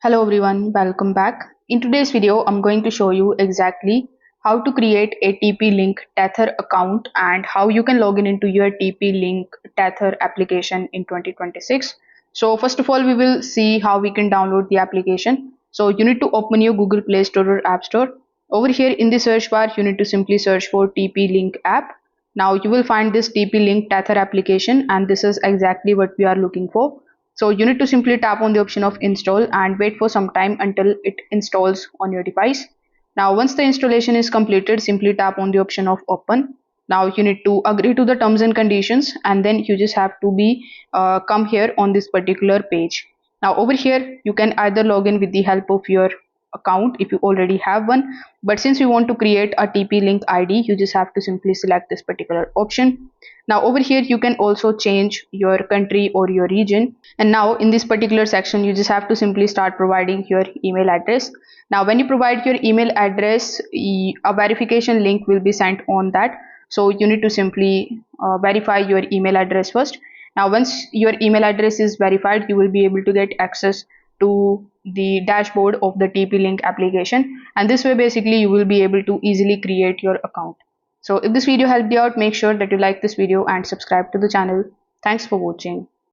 Hello everyone, welcome back. In today's video, I'm going to show you exactly how to create a TP Link Tether account and how you can log in into your TP Link Tether application in 2026. So first of all, we will see how we can download the application. So you need to open your Google Play Store or App Store. Over here in the search bar, you need to simply search for TP Link app. Now you will find this TP Link Tether application and this is exactly what we are looking for. So you need to simply tap on the option of install and wait for some time until it installs on your device. Now once the installation is completed, simply tap on the option of open. Now you need to agree to the terms and conditions and then you just have to be come here on this particular page. Now over here you can either log in with the help of your account if you already have one, but since you want to create a TP Link ID, you just have to simply select this particular option. Now over here you can also change your country or your region, and now in this particular section you just have to simply start providing your email address. Now when you provide your email address, a verification link will be sent on that, so you need to simply verify your email address first. Now once your email address is verified, you will be able to get access to the dashboard of the TP Link application, and this way basically you will be able to easily create your account. So if this video helped you out, make sure that you like this video and subscribe to the channel. Thanks for watching.